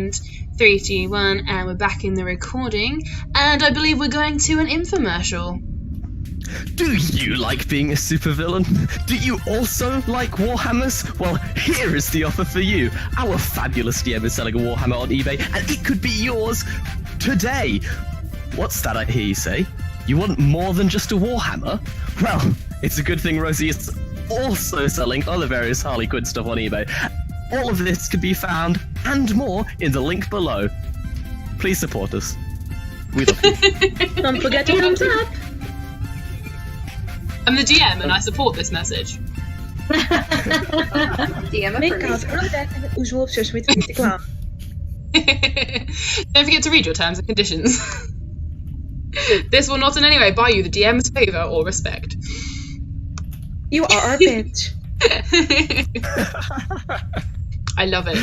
And 3, 2, 1, and we're back in the recording. And I believe we're going to an infomercial. Do you like being a supervillain? Do you also like Warhammers? Well, here is the offer for you. Our fabulous DM is selling a Warhammer on eBay, and it could be yours today. What's that I hear you say? You want more than just a Warhammer? Well, it's a good thing Rosie is also selling other various Harley Quinn stuff on eBay. All of this can be found, and more, in the link below. Please support us. We love you. Don't forget to thumbs up. I'm the GM and I support this message. Make out en usual zus met de clown. Don't forget to read your terms and conditions. This will not in any way buy you the DM's favour or respect. You are our bitch. I love it.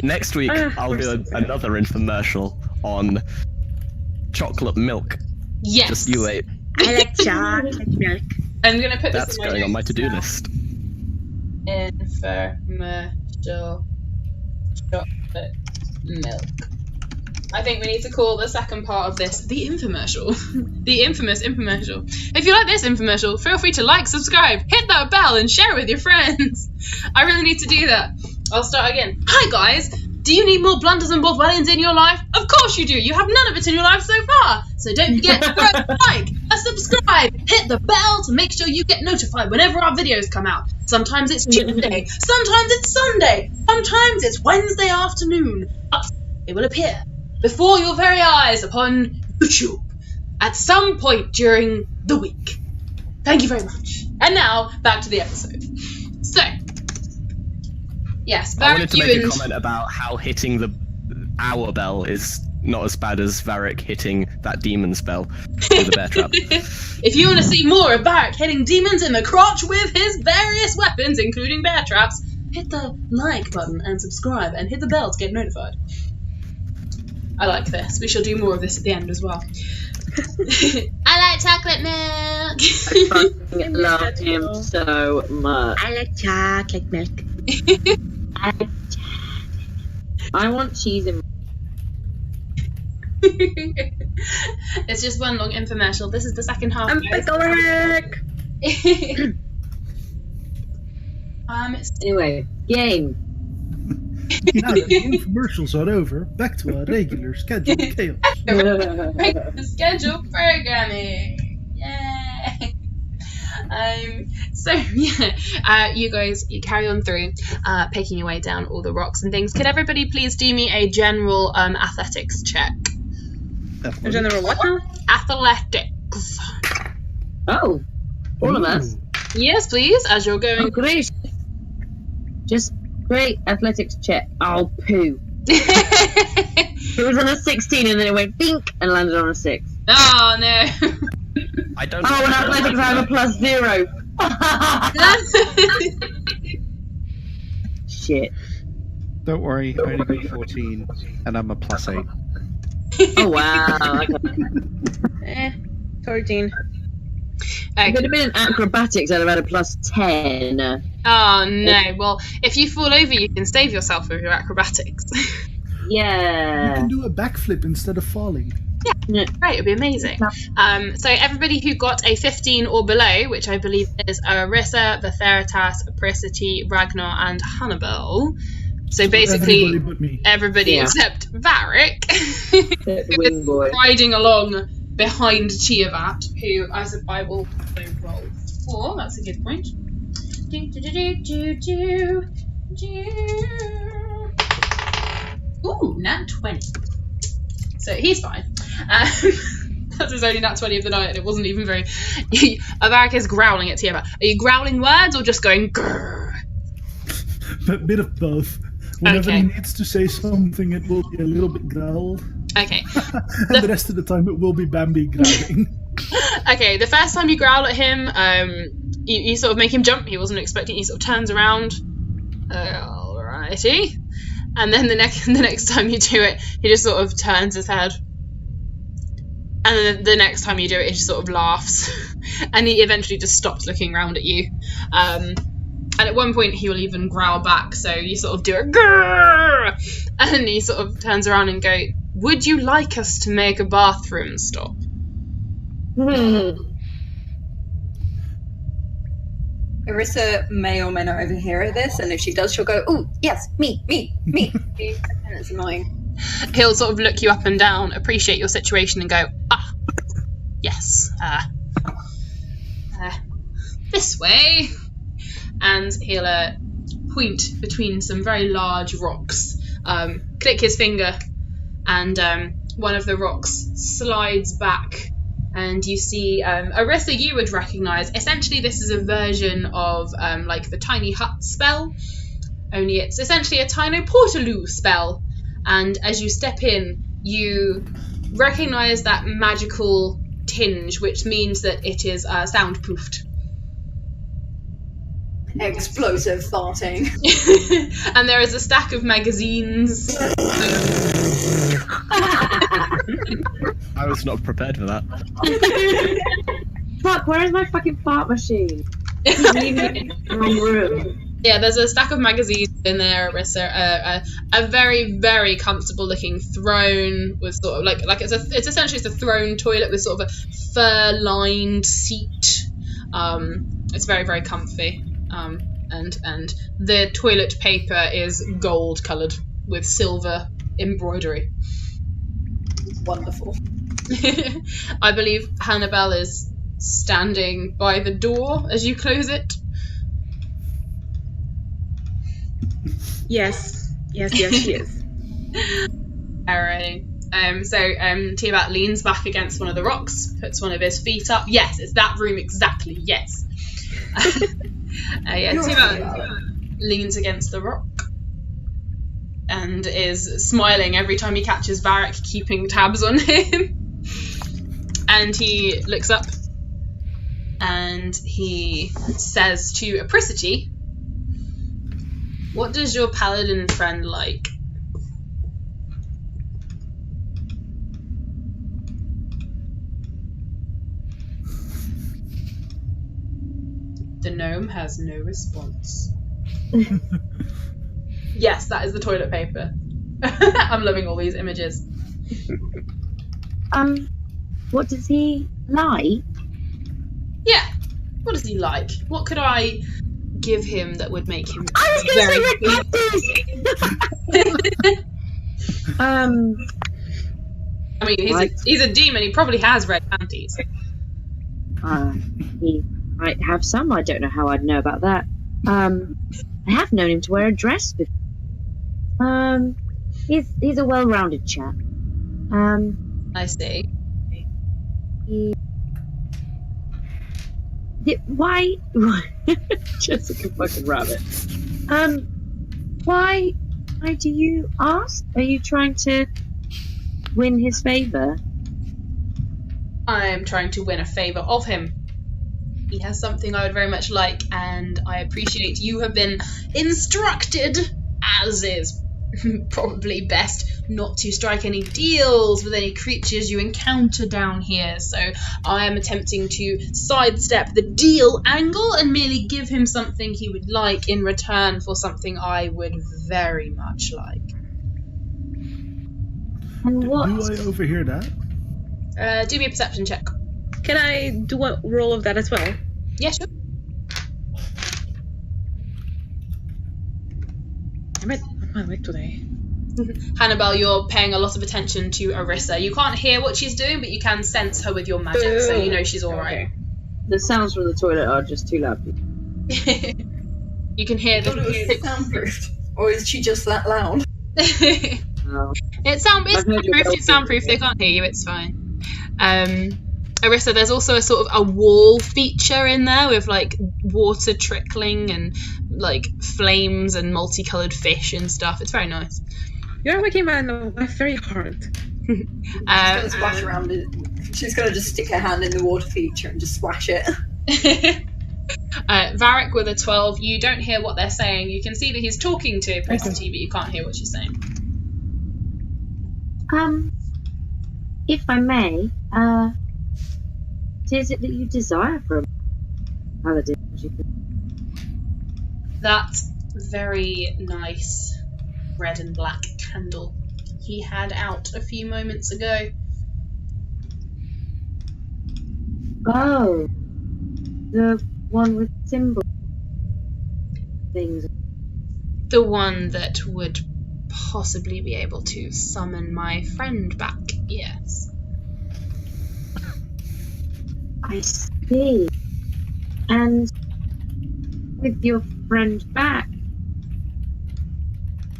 Next week, I'll do another infomercial on chocolate milk. Yes. Just you wait. I like chocolate milk. I'm going to put That's this in going on my notes to-do now. list. Infomercial chocolate milk. I think we need to call the second part of this the infomercial. The infamous infomercial. If you like this infomercial, feel free to like, subscribe, hit that bell, and share it with your friends. I really need to do that. I'll start again. Hi guys! Do you need more Blunders and Bothwellians in your life? Of course you do! You have none of it in your life so far! So don't forget to like, subscribe, hit the bell to make sure you get notified whenever our videos come out. Sometimes it's Tuesday, sometimes it's Sunday, sometimes it's Wednesday afternoon. But they will appear before your very eyes upon YouTube at some point during the week. Thank you very much. And now, back to the episode. So, yes, I wanted to make a and... comment about how hitting the hour bell is not as bad as Varric hitting that demon spell with the bear trap. If you want to see more of Varric hitting demons in the crotch with his various weapons, including bear traps, hit the like button and subscribe and hit the bell to get notified. I like this. We shall do more of this at the end as well. I like chocolate milk. I love him so much. I like chocolate milk. I want cheese in. It's just one long infomercial. This is the second half. I'm guys. Rick. Anyway, game. Now that the infomercials are over, back to our regular scheduled chaos. The schedule programming. Yay! So yeah, you guys, you carry on through, picking your way down all the rocks and things. Could everybody please do me a general athletics check? A general what now? Athletics. Oh, all of us. Yes, please. As you're Oh, going. great. Just great athletics check. Oh, poo. It was on a 16 and then it went bink and landed on a 6. Oh no. I don't Oh, and athletics I have a +0. Shit. Don't worry, I only got 14, and I'm a +8. Oh, wow. Okay. 13. If Okay. it had been in acrobatics, I'd have had a +10. Oh no. Well, if you fall over, you can save yourself with your acrobatics. You Yeah. can do a backflip instead of falling. Right, it'd be amazing. So everybody who got a 15 or below, which I believe is Arissa, Vetheritas, Apricity, Ragnar, and Hannabel. So basically, Everybody but me. everybody Yeah. except Varric, The wing boy. riding along behind Tiamat, who I will roll for. That's a good point. Ooh, nat 20. So he's fine. That was only nat 20 of the night, and it wasn't even very. Varric is growling at Tiamat. Are you growling words or just going grrr? A bit of both. Whenever Okay. he needs to say something, it will be a little bit growl. Okay. And the rest of the time, it will be Bambi growling. Okay, the first time you growl at him, you sort of make him jump. He wasn't expecting. He sort of turns around. Alrighty. And then the next time you do it, he just sort of turns his head. And then the next time you do it, he just sort of laughs. And he eventually just stops looking around at you. And at one point he will even growl back, so you sort of do a grrr, and he sort of turns around and go, "Would you like us to make a bathroom stop?" Arissa may or may not overhear this, and if she does, she'll go, "Oh, yes, me." And it's annoying. He'll sort of look you up and down, appreciate your situation, and go, "Ah, yes, this way." And he'll point between some very large rocks, click his finger, and one of the rocks slides back, and you see Arissa you would recognise. Essentially, this is a version of like the tiny hut spell, only it's essentially a tiny portaloo spell. And as you step in, you recognise that magical tinge, which means that it is soundproofed. Explosive farting. And there is a stack of magazines. I was not prepared for that. Fuck, where is my fucking fart machine? Keep leaving it in the wrong room. Yeah, there's a stack of magazines in there, Arissa. A very, very comfortable looking throne with sort of like it's essentially a throne toilet with sort of a fur lined seat. It's very, very comfy. And the toilet paper is gold coloured with silver embroidery. Wonderful. I believe Hannabel is standing by the door as you close it. Yes, she is. Alrighty. So Tiamat leans back against one of the rocks, puts one of his feet up. Yes, it's that room exactly. Yes. Tiamat leans against the rock and is smiling every time he catches Varric keeping tabs on him. And he looks up and he says to Apricity, "What does your paladin friend like?" The gnome has no response. Yes, that is the toilet paper. I'm loving all these images. What does he like? Yeah. What does he like? What could I give him that would make him I was gonna say red panties! I mean, he's a demon. He probably has red panties. He might have some. I don't know how I'd know about that. I have known him to wear a dress before. He's a well-rounded chap. I see. Why? Jessica fucking rabbit. Why do you ask? Are you trying to win his favour? I am trying to win a favour of him. He has something I would very much like, and I appreciate you have been instructed, as is probably best, not to strike any deals with any creatures you encounter down here. So I am attempting to sidestep the deal angle and merely give him something he would like in return for something I would very much like. And what? Do I overhear that? Do me a perception check. Can I do a roll of that as well? Yeah, sure. I'm on my way today. Hannabel, you're paying a lot of attention to Arissa. You can't hear what she's doing, but you can sense her with your magic, so you know she's alright. Okay. The sounds from the toilet are just too loud. You can hear I thought it was soundproofed. Or is she just that loud? It's soundproof. They can't hear you. It's fine. Arissa, there's also a sort of a wall feature in there with like water trickling and like flames and multicolored fish and stuff. It's very nice. You're making my life very hard. She's gonna splash around it. She's gonna just stick her hand in the water feature and just splash it. Varric with a 12, you don't hear what they're saying. You can see that he's talking to Apricity, but you can't hear what she's saying. If I may, what is it that you desire from Paladin? that very nice red and black candle he had out a few moments ago. Oh, the one with symbol things. The one that would possibly be able to summon my friend back, yes. I see. And with your friend back,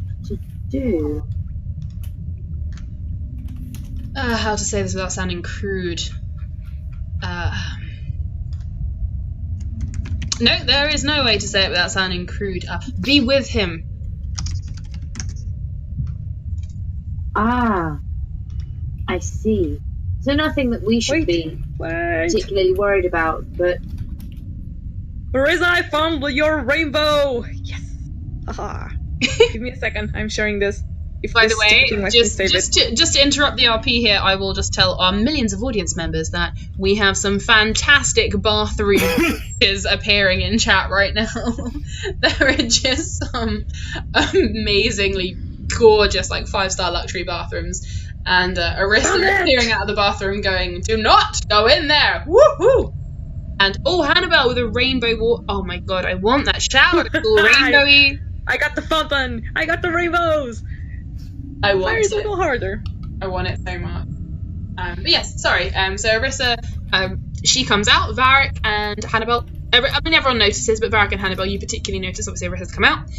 what to do? How to say this without sounding crude? No, there is no way to say it without sounding crude. Be with him. Ah, I see. So nothing that we should be particularly worried about, but... Marissa, I found your rainbow! Yes! Haha. Give me a second, I'm sharing this. If By this the way, stupid thing lets me save it. just to interrupt the RP here, I will just tell our millions of audience members that we have some fantastic bathroom is appearing in chat right now. There are just some amazingly gorgeous, like 5-star luxury bathrooms, and Arissa appearing out of the bathroom going, "Do not go in there! Woohoo!" And Hannabel with a rainbow water. Oh my god, I want that shower. It's all rainbowy. I got the fountain! I got the rainbows! I want Fire's a it. little harder. I want it so much. But yes, sorry. So Arissa, she comes out. Varric and Hannabel. Everyone notices, but Varric and Hannabel, you particularly notice. Obviously, Arissa's come out.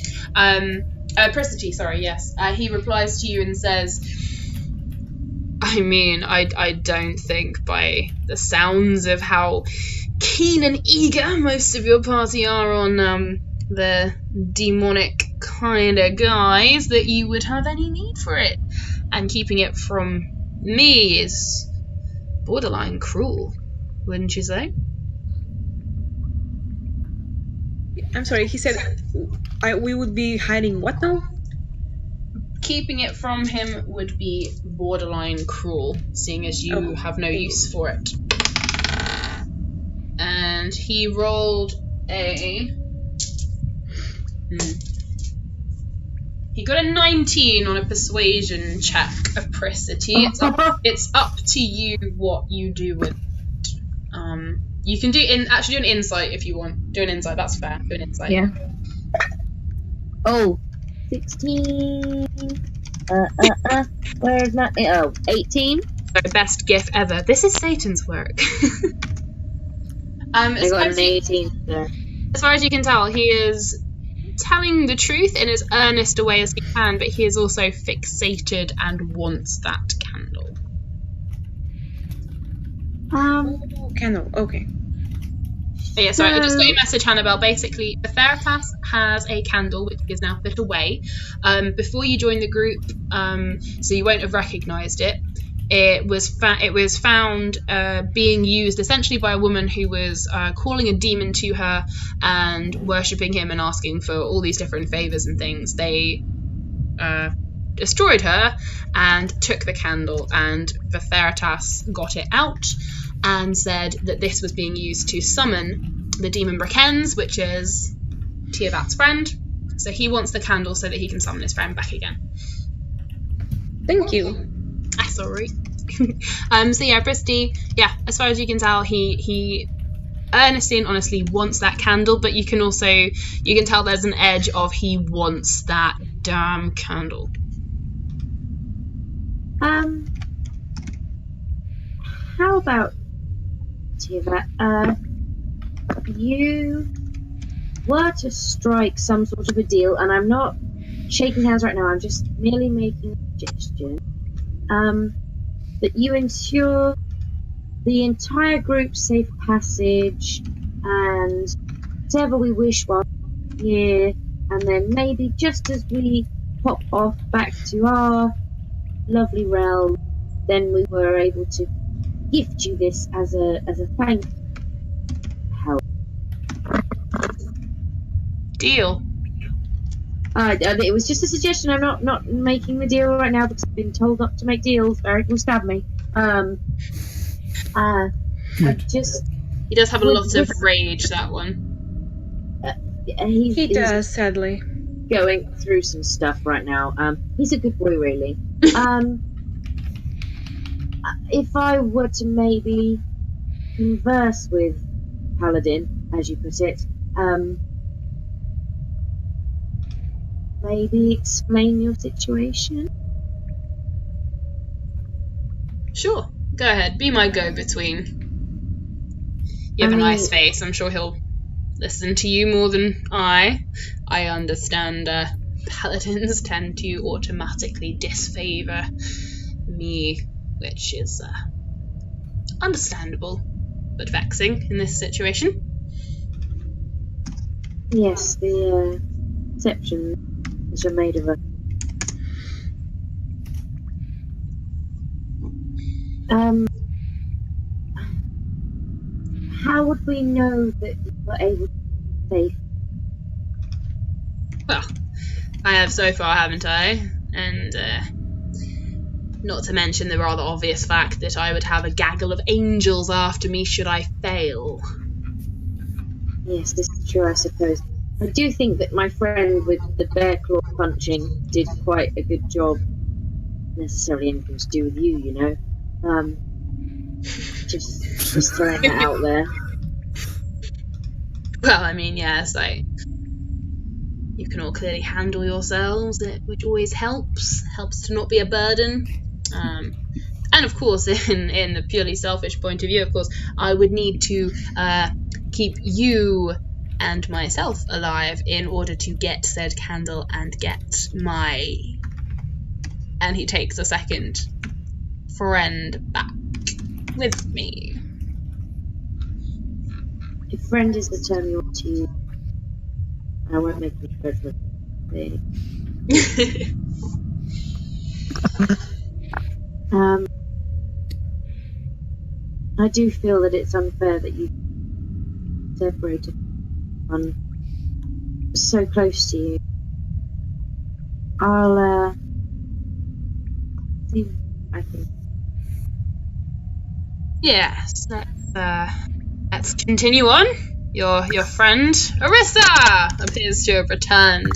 Prisity, sorry, yes. He replies to you and says, I mean, I don't think by the sounds of how keen and eager most of your party are on the demonic kind of guys that you would have any need for it. And keeping it from me is borderline cruel, wouldn't you say? I'm sorry, he said we would be hiding what now? Keeping it from him would be borderline cruel, seeing as you have no use for it. And he rolled a... He got a 19 on a persuasion check of Prisity. It's up to you what you do with it. You can do actually do an insight if you want. Do an insight, that's fair. Do an insight. Yeah. Oh, 16. Where's that? Oh, 18. So best gift ever. This is Satan's work. I got an 18 there. As far as you can tell, he is telling the truth in as earnest a way as he can, but he is also fixated and wants that candle. Candle, okay. Oh, yeah, sorry, I just got your message, Hannabel. Basically, the Theratas has a candle which is now put away. Before you joined the group, so you won't have recognised it. It was found being used essentially by a woman who was calling a demon to her and worshipping him and asking for all these different favours and things. They destroyed her and took the candle, and the Theratas got it out and said that this was being used to summon the demon Brakens, which is Tiavat's friend. So he wants the candle so that he can summon his friend back again. Thank you. That's alright. So yeah, Pristy, yeah, as far as you can tell, he earnestly and honestly wants that candle, but you can tell there's an edge of he wants that damn candle. How about Tiavat? You were to strike some sort of a deal, and I'm not shaking hands right now, I'm just merely making a suggestion. That you ensure the entire group's safe passage and whatever we wish while here, and then maybe just as we pop off back to our lovely realm, then we were able to gift you this as a thank you. Help. Deal. It was just a suggestion. I'm not making the deal right now because I've been told not to make deals. Eric will stab me. I just... He does have a lot of rage, that one. He does, sadly. Going through some stuff right now. He's a good boy, really. If I were to maybe converse with Paladin, as you put it, maybe explain your situation? Sure, go ahead. Be my go-between. You have a nice face. I'm sure he'll listen to you more than I. I understand paladins tend to automatically disfavour me, which is understandable, but vexing in this situation. Yes, the exceptions are made of us. How would we know that you were able to be safe? Well, I have so far, haven't I? And not to mention the rather obvious fact that I would have a gaggle of angels after me should I fail. Yes, this is true, I suppose. I do think that my friend with the bear claw punching did quite a good job. Necessarily anything to do with you, you know. Just throwing that out there. Well, I mean, yes, you can all clearly handle yourselves, which always helps to not be a burden. And of course, in the purely selfish point of view, of course, I would need to keep you and myself alive in order to get said candle and get my... And he takes a second. Friend back with me. If friend is the term you want to use, I won't make any judgment. I do feel that it's unfair that you separated one so close to you. I'll see. I think. Yes, let's continue on. Your friend Arissa appears to have returned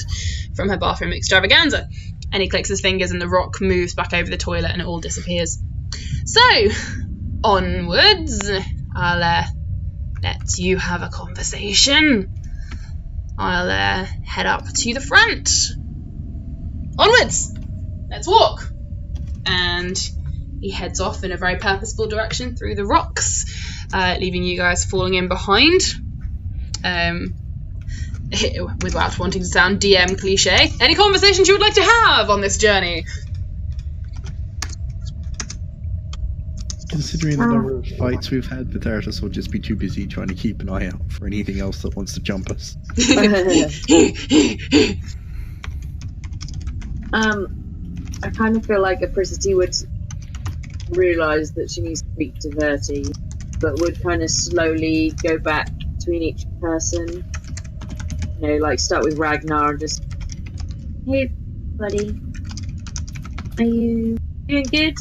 from her bathroom extravaganza, and he clicks his fingers and the rock moves back over the toilet and it all disappears. So, onwards. I'll let you have a conversation. I'll head up to the front. Onwards! Let's walk! And he heads off in a very purposeful direction through the rocks, leaving you guys falling in behind. Without wanting to sound DM cliche, any conversations you would like to have on this journey? Considering the number of fights we've had, the Taratus will just be too busy trying to keep an eye out for anything else that wants to jump us. I kind of feel like Apricity would realise that she needs to speak to Verti, but would kind of slowly go back between each person. You know, like start with Ragnar and just, hey, buddy, are you doing good?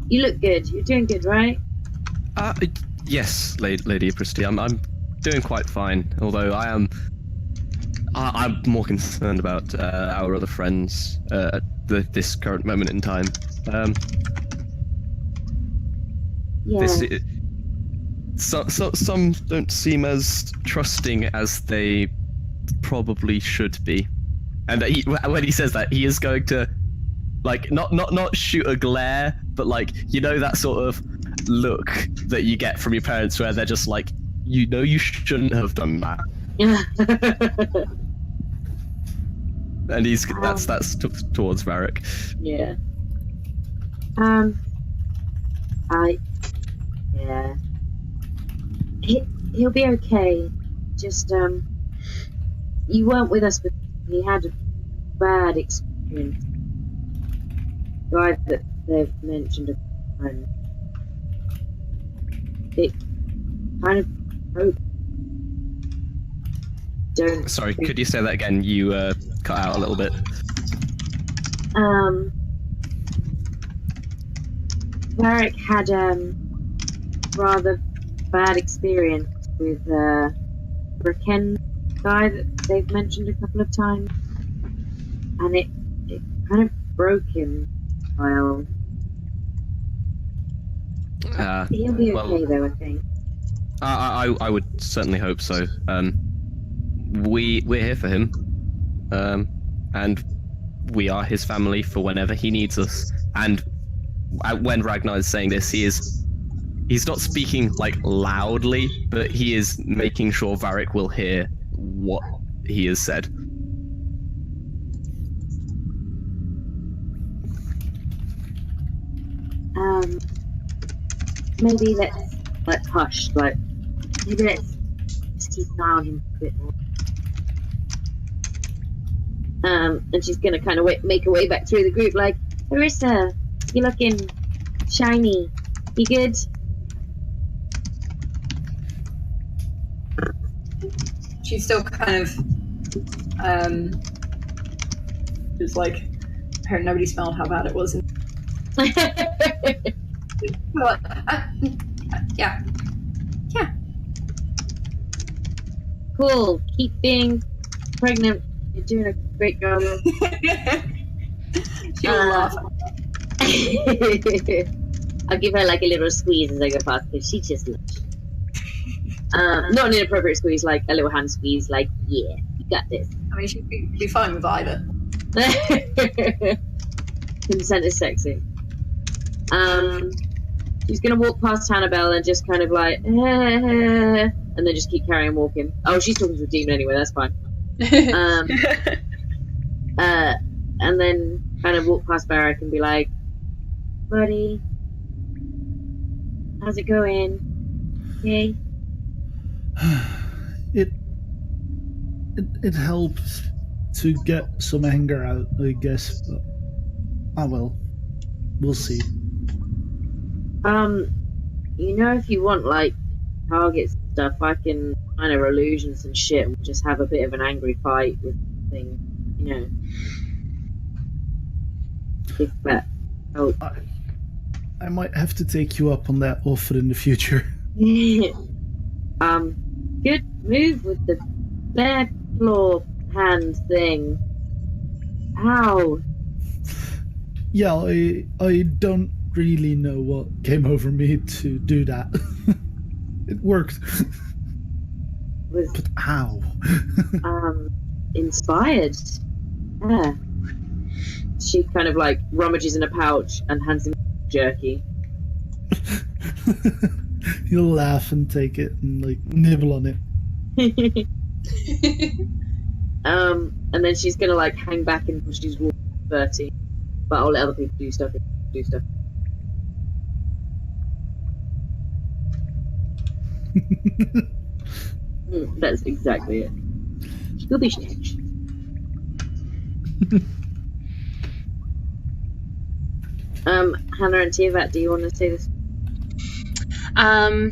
You look good. You're doing good, right? Yes, Lady Apricity, I'm doing quite fine. Although I'm more concerned about our other friends at this current moment in time. Yeah. Some don't seem as trusting as they probably should be, and when he says that, he is going to, like, not shoot a glare, but like, you know, that sort of look that you get from your parents where they're just like, you know, you shouldn't have done that. And that's towards Varric. Yeah. Yeah. He'll be okay. Just, you weren't with us, but he had a bad experience. Guy that they've mentioned a time. It kind of broke. Don't. Sorry, could you say that again? You cut out a little bit. Varric had rather bad experience with Raken guy that they've mentioned a couple of times, and it kind of broke him. Well, he'll be okay though, I think. I would certainly hope so. We're here for him, and we are his family for whenever he needs us. And when Ragnar is saying this, he's not speaking like loudly, but he is making sure Varric will hear what he has said. Maybe let's hush. Like, maybe let's keep an eye on him a bit more. And she's gonna kind of make her way back through the group, like, Larissa, you're looking shiny. You good? She's still kind of, just like, I heard nobody smelled how bad it was. Well, yeah. Cool. Keep being pregnant. You're doing a great job. She'll laugh. I'll give her like a little squeeze as I go past because she just loves it. Not an inappropriate squeeze, like a little hand squeeze, like, yeah, you got this. I mean, she'd be fine with either. Consent is sexy. She's gonna walk past Hannabel and just kind of like, and then just keep carrying walking. Oh, she's talking to the demon anyway, that's fine. And then kind of walk past Barrack and be like, buddy, how's it going? Okay. It helps to get some anger out, I guess. But, well, we'll see. You know, if you want like targets and stuff, I can kind of illusions and shit, and we'll just have a bit of an angry fight with things, you know. If that helps. I might have to take you up on that offer in the future. Good move with the bear claw hand thing. Ow. Yeah, I don't really know what came over me to do that. It worked. But ow. Inspired. Yeah. She kind of like rummages in a pouch and hands him jerky. You'll laugh and take it and like nibble on it. And then she's gonna like hang back until she's walked 30. But I'll let other people do stuff. That's exactly it. You'll be snitch. Hannah and Tiavat, do you want to say this?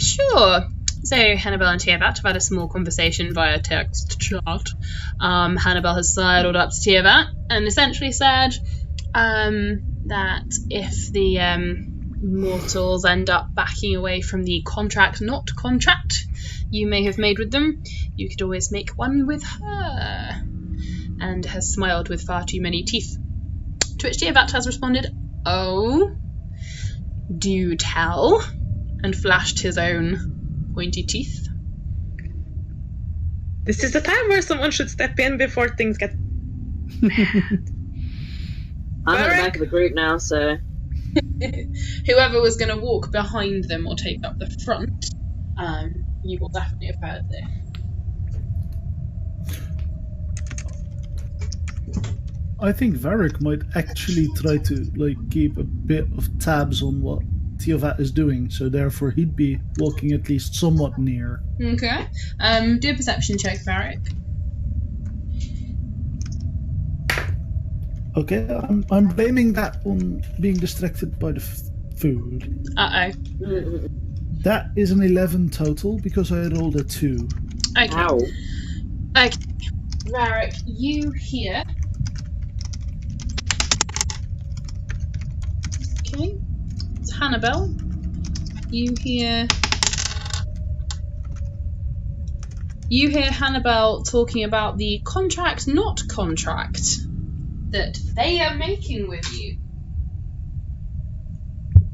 Sure. So Hannabel and Tiavat have had a small conversation via text chat. Hannabel has sidled up to Tiavat and essentially said that if the mortals end up backing away from the contract you may have made with them, you could always make one with her, and has smiled with far too many teeth. To which Tiavat has responded, "Oh, do tell," and flashed his own pointy teeth. This is the time where someone should step in before things get bad. I'm at the back of the group now, so... Whoever was going to walk behind them or take up the front, you will definitely have heard this. I think Varric might actually try to like keep a bit of tabs on what Tiavat is doing, so therefore he'd be walking at least somewhat near. Okay. Do a perception check, Varric. Okay, I'm blaming that on being distracted by the food. Uh-oh. That is an 11 total because I rolled a 2. Okay. Ow. Okay. Varric, you hear... Okay. It's Hannabel. You hear... you hear Hannabel talking about the contract, not contract, that they are making with you.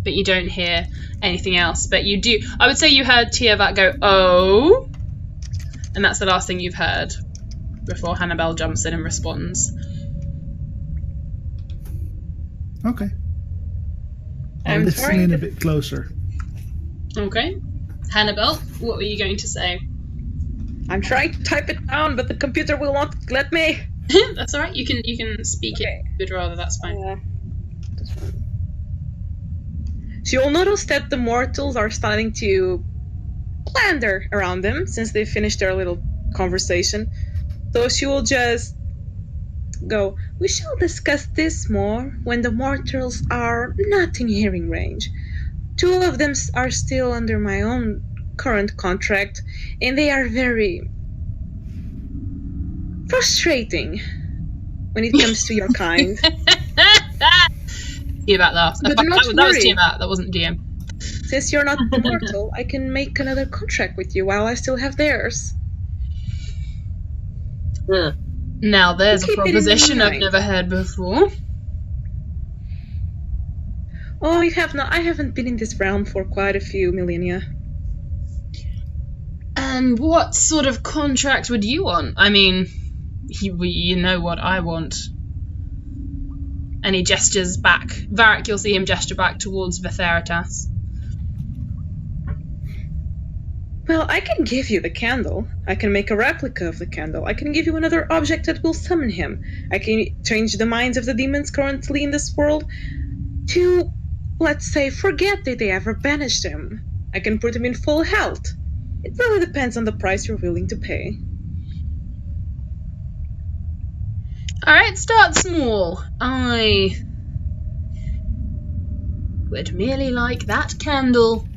But you don't hear anything else. But you do. I would say you heard Tiavat go, "Oh," and that's the last thing you've heard before Hannabel jumps in and responds. Okay. I'm I'll listen trying in to- a bit closer. Okay. Hannabel, what were you going to say? I'm trying to type it down, but the computer will not let me. That's all right. You can speak Okay. it. Would rather. That's fine. This one. So you'll notice that the mortals are starting to clander around them since they finished their little conversation. So she will just go, "We shall discuss this more when the mortals are not in hearing range. 2 of them are still under my own current contract, and they are very frustrating when it comes to your kind. Tiavat laughed. But that not was worry. Tiavat. That wasn't GM. Since you're not mortal, I can make another contract with you while I still have theirs." Now there's a Keep it in proposition I've mind. never heard before. Oh, you have not. I haven't been in this realm for quite a few millennia. And what sort of contract would you want? I mean, you know what I want. And he gestures back. Varric, you'll see him gesture back towards Vetheritas. Well, I can give you the candle. I can make a replica of the candle. I can give you another object that will summon him. I can change the minds of the demons currently in this world to, let's say, forget that they ever banished him. I can put him in full health. It really depends on the price you're willing to pay. Alright, start small. I would merely like that candle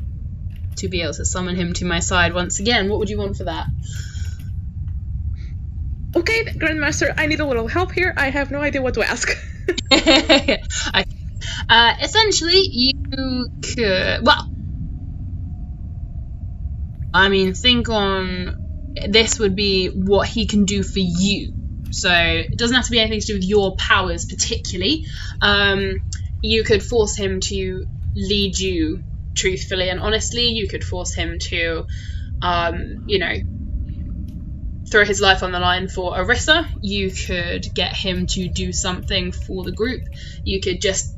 to be able to summon him to my side once again. What would you want for that? Okay, Grandmaster, I need a little help here. I have no idea what to ask. Okay. Essentially, you could... Well, I mean, think on... This would be what he can do for you. So, it doesn't have to be anything to do with your powers particularly. You could force him to lead you truthfully and honestly. You could force him to, throw his life on the line for Orissa. You could get him to do something for the group. You could just,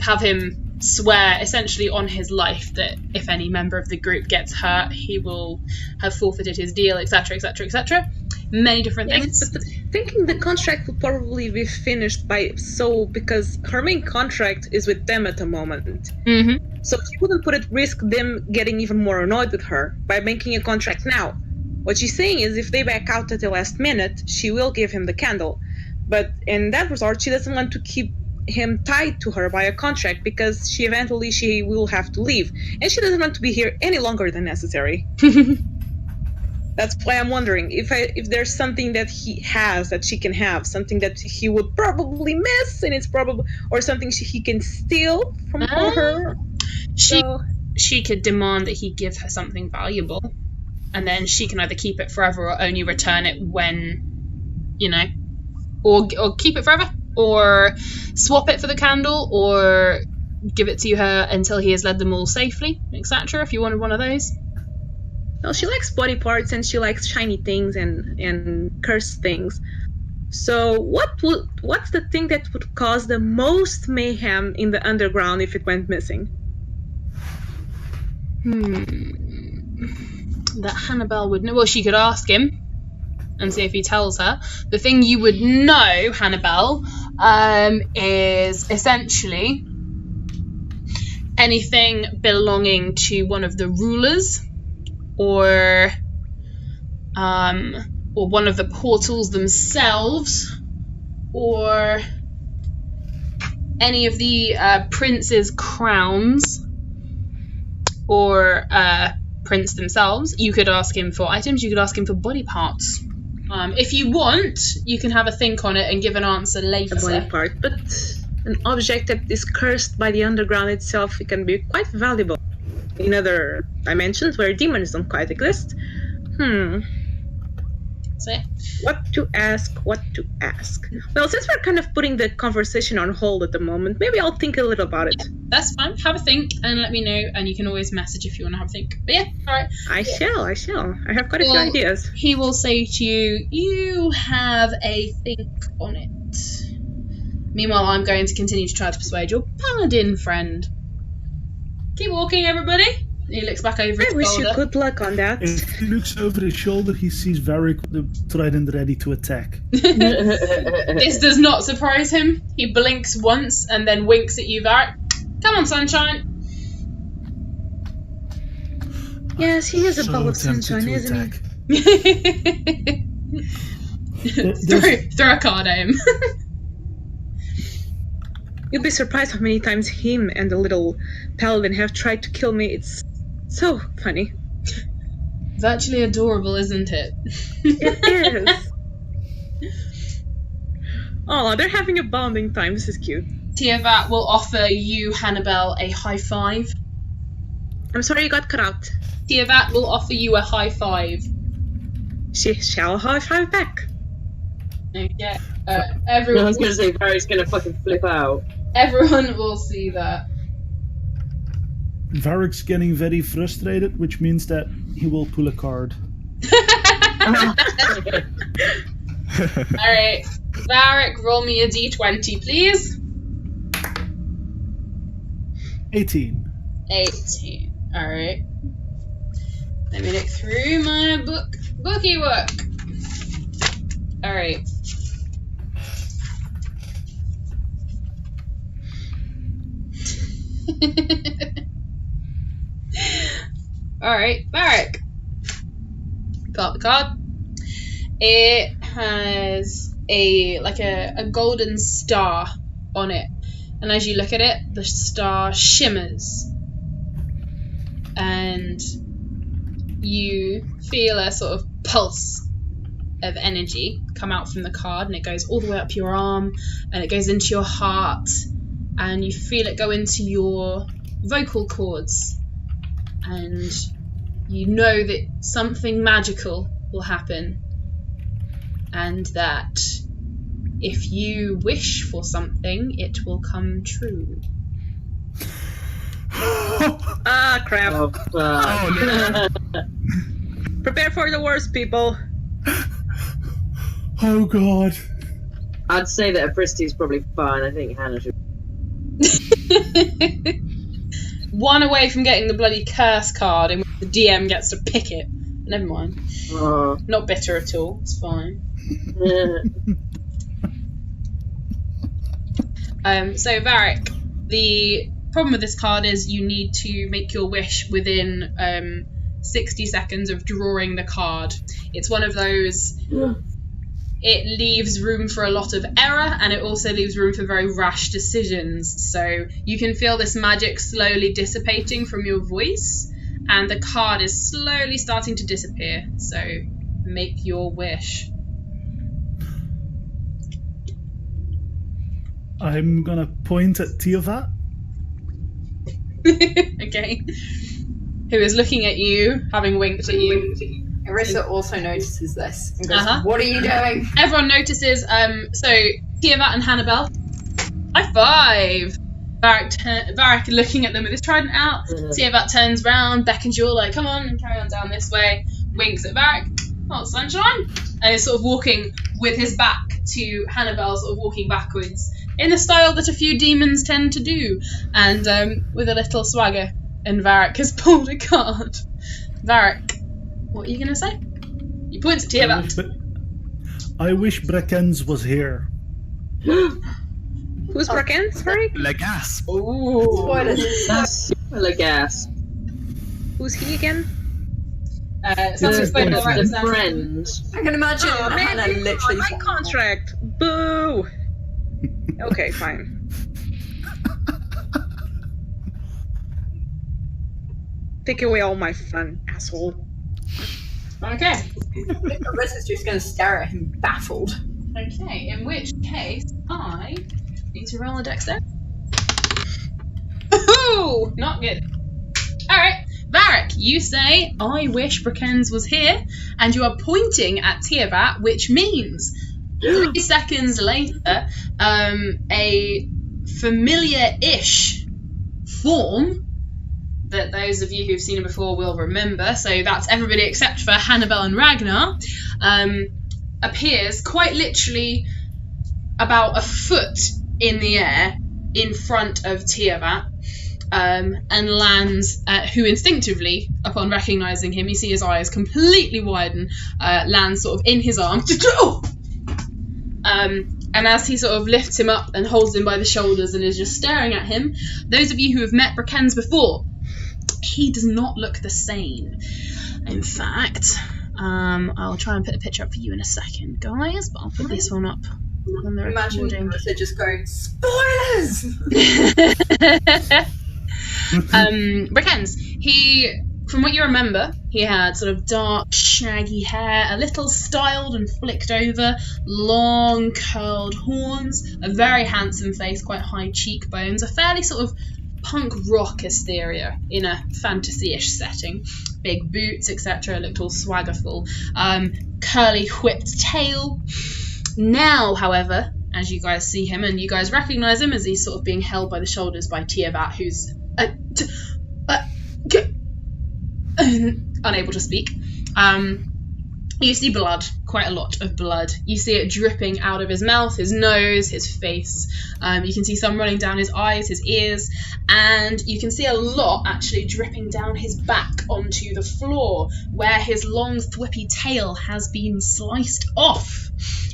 have him swear essentially on his life that if any member of the group gets hurt, he will have forfeited his deal, etc., etc., etc. Many different things. But thinking the contract will probably be finished because her main contract is with them at the moment. Mm-hmm. So she wouldn't put at risk them getting even more annoyed with her by making a contract now. What she's saying is if they back out at the last minute, she will give him the candle. But in that resort, she doesn't want to keep him tied to her by a contract because she will have to leave. And she doesn't want to be here any longer than necessary. That's why I'm wondering if there's something that he has that she can have, something that he would probably miss, and it's probably, or something he can steal from her. She could demand that he give her something valuable, and then she can either keep it forever or only return it when, or keep it forever, or swap it for the candle, or give it to her until he has led them all safely, etc. If you wanted one of those. Well, she likes body parts and she likes shiny things and cursed things. So what's the thing that would cause the most mayhem in the underground if it went missing? That Hannabel would know. Well, she could ask him and see if he tells her. The thing you would know, Hannabel, is essentially anything belonging to one of the rulers, or one of the portals themselves, or any of the prince's crowns, or prince themselves. You could ask him for items, you could ask him for body parts. If you want, you can have a think on it and give an answer later. A body part, but an object that is cursed by the underground itself, it can be quite valuable in other dimensions where demons don't quite exist. So yeah. What to ask? Well, since we're kind of putting the conversation on hold at the moment, maybe I'll think a little about it. That's fine. Have a think and let me know, and you can always message if you want to have a think. But yeah, alright. I shall. I have quite a few Well, ideas. He will say to you, you have a think on it. Meanwhile, I'm going to continue to try to persuade your paladin friend. Keep walking, everybody. He looks back over his I wish you shoulder. good luck on that. If he looks over his shoulder, he sees Varric with the trident ready to attack. This does not surprise him. He blinks once and then winks at you, Varric. Come on, sunshine. Yes, he is a So ball of tempted sunshine, to isn't attack. he? throw a card at him. You'd be surprised how many times him and the little paladin have tried to kill me. It's so funny. Virtually adorable, isn't it? It is. Oh, they're having a bonding time. This is cute. Tiavat will offer you, Hannabel, a high five. I'm sorry you got cut out. Tiavat will offer you a high five. She shall high five back. Okay. I Everyone, was gonna say Barry's gonna fucking flip out. everyone will see that. Varric's getting very frustrated, which means that he will pull a card. Alright. Varric, roll me a d20, please. 18. 18. Alright. Let me look through my bookie work. Alright. Alright, Varric. Got the card. It has a golden star on it. And as you look at it, the star shimmers. And you feel a sort of pulse of energy come out from the card, and it goes all the way up your arm, and it goes into your heart, and you feel it go into your vocal cords, and you know that something magical will happen, and that if you wish for something, it will come true. Ah, crap. Oh, fuck. Oh no! Prepare for the worst, people. Oh god. I'd say that Apristi's probably fine. I think Hannah should. One away from getting the bloody curse card in which the DM gets to pick it. Never mind. Oh. Not bitter at all. It's fine. So Varric, the problem with this card is you need to make your wish within 60 seconds of drawing the card. It's one of those. It leaves room for a lot of error, and it also leaves room for very rash decisions. So you can feel this magic slowly dissipating from your voice, and the card is slowly starting to disappear. So make your wish. I'm gonna point at Tiavat. Okay. Who is looking at you, having winked at you. Arissa also notices this and goes, Uh-huh. "What are you doing?" Everyone notices, so Tiamat and Hannabel, high five! Varric looking at them with his trident out. Tiamat turns round, beckons you all like, come on, and carry on down this way. Winks at Varric. Oh, sunshine! And is sort of walking with his back to Hannabel, sort of walking backwards in the style that a few demons tend to do, and with a little swagger. And Varric has pulled a card. Varric, what are you gonna say? You point at Tiamat. I wish Brekens was here. Who's Bracken? Sorry? Legas. Ooh. Spoilers. That's super gas. Who's he again? Someone explain The the right now. friend. I can imagine Oh, man, Hannah they literally. my contract. Boo! Okay, fine. Take away all my fun, asshole. Okay. Arissa's just going to stare at him, baffled. Okay, in which case I need to roll a dexterity. Ooh, not good. Alright, Varric, you say, I wish Brakens was here, and you are pointing at Tiavat, which means 3 seconds later, a familiar-ish form that those of you who've seen it before will remember, so that's everybody except for Hannabel and Ragnar, appears quite literally about a foot in the air in front of Tiavat, and lands, who instinctively, upon recognising him, you see his eyes completely widen, lands sort of in his arm. And as he sort of lifts him up and holds him by the shoulders and is just staring at him, those of you who have met Brakens before, he does not look the same. In fact, I'll try and put a picture up for you in a second, guys, but I'll put this one up on the Imagine recording. Marissa just going, spoilers! Brakens, he, from what you remember, he had sort of dark, shaggy hair, a little styled and flicked over, long, curled horns, a very handsome face, quite high cheekbones, a fairly sort of punk rock exterior in a fantasy-ish setting, big boots, etc., looked all swaggerful, curly whipped tail. Now, however, as you guys see him, and you guys recognise him as he's sort of being held by the shoulders by Tiavat, who's unable to speak. You see blood, quite a lot of blood. You see it dripping out of his mouth, his nose, his face. You can see some running down his eyes, his ears, and you can see a lot actually dripping down his back onto the floor, where his long, thwippy tail has been sliced off.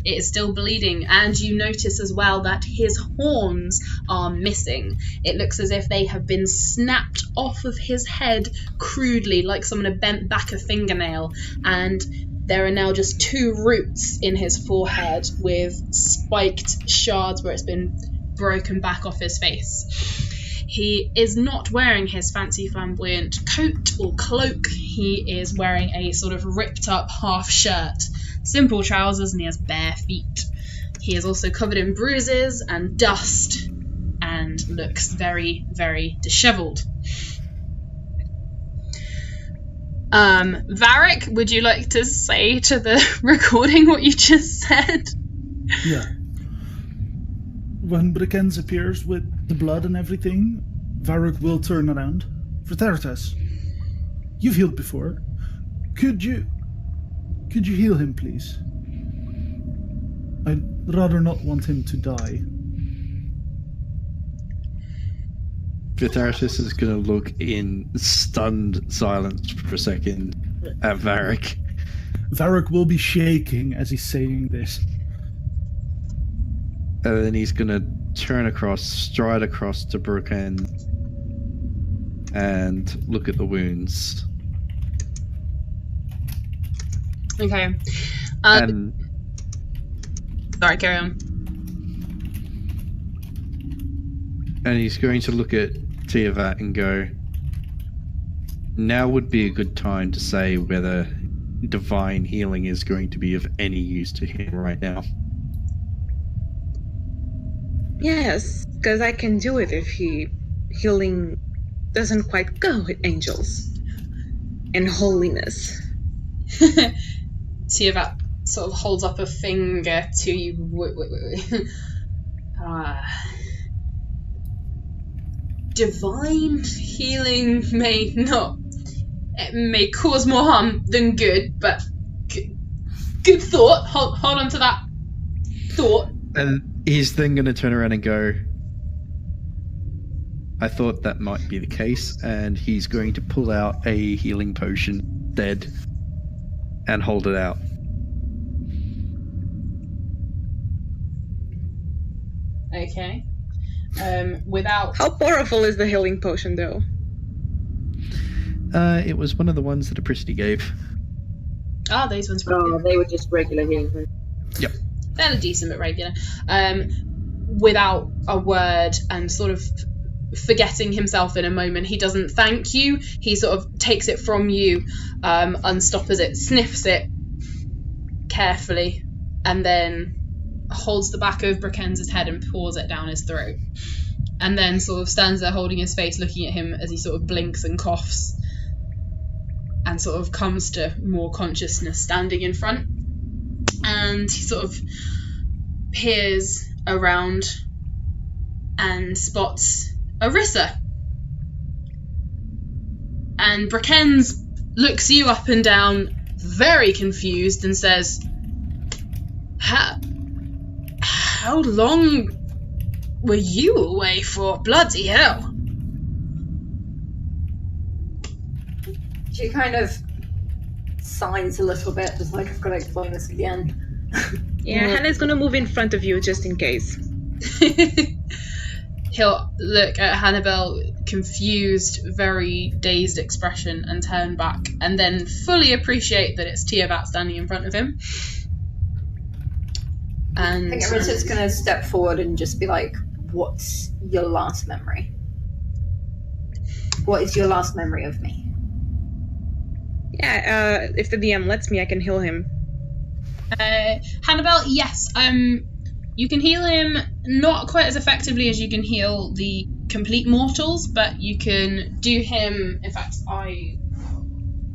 It is still bleeding, and you notice as well that his horns are missing. It looks as if they have been snapped off of his head crudely, like someone had bent back a fingernail, and there are now just 2 roots in his forehead with spiked shards where it's been broken back off his face. He is not wearing his fancy flamboyant coat or cloak. He is wearing a sort of ripped up half shirt, simple trousers, and he has bare feet. He is also covered in bruises and dust and looks very, very dishevelled. Varric, would you like to say to the recording what you just said? Yeah. When Brakens appears with the blood and everything, Varric will turn around. Fraternitas, you've healed before. Could you heal him, please? I'd rather not want him to die. Vitharitus is going to look in stunned silence for a second at Varric. Varric will be shaking as he's saying this. And then he's going to turn across, stride across to Brakens and look at the wounds. Okay. And Sorry, carry on. And he's going to look at Tiavat and go, now would be a good time to say whether divine healing is going to be of any use to him right now. Yes, because I can do it if healing doesn't quite go with angels and holiness. Tiavat sort of holds up a finger to you. Wait. Divine healing may not. It may cause more harm than good, but good thought. Hold on to that thought. And he's then going to turn around and go, I thought that might be the case, and he's going to pull out a healing potion, dead, and hold it out. Okay. Without. How powerful is the healing potion, though? It was one of the ones that Apricity gave. These ones. Oh, they were just regular healing. Yep. Fairly decent, but regular. Without a word and sort of forgetting himself in a moment, he doesn't thank you. He sort of takes it from you, unstoppers it, sniffs it carefully, and then holds the back of Brakens' head and pours it down his throat. And then sort of stands there holding his face, looking at him as he sort of blinks and coughs. and sort of comes to more consciousness standing in front. And he sort of peers around and spots Arissa. And Brakens looks you up and down, very confused, and says, How long were you away for? Bloody hell. She kind of sighs a little bit, just like, I've got to explain this again. Yeah, Hannah's gonna move in front of you just in case. He'll look at Hannabel, confused, very dazed expression, and turn back, and then fully appreciate that it's Tiavat standing in front of him. And I think Arissa's going to step forward and just be like, what's your last memory? What is your last memory of me? Yeah, if the DM lets me, I can heal him. Hannabel, yes. You can heal him not quite as effectively as you can heal the complete mortals, but you can do him. In fact,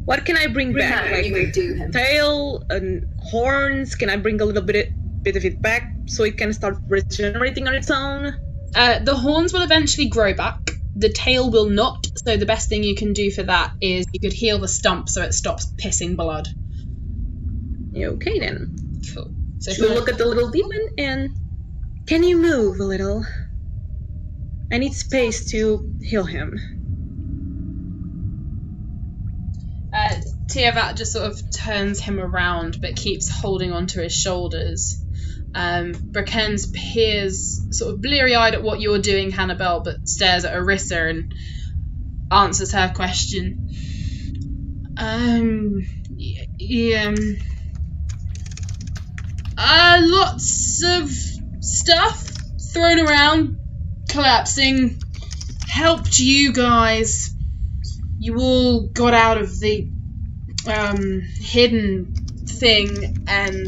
What can I bring back? No, you could do him. Tail and horns? Can I bring a little bit of it back so it can start regenerating on its own? The horns will eventually grow back. The tail will not. So the best thing you can do for that is you could heal the stump so it stops pissing blood. Okay then. Cool. So if We'll you look at the little demon and... Can you move a little? I need space to heal him. Tiavat just sort of turns him around but keeps holding onto his shoulders. Brakens peers sort of bleary-eyed at what you're doing, Hannabel, but stares at Arissa and answers her question. Lots of stuff thrown around, collapsing, helped you guys. You all got out of the hidden thing, and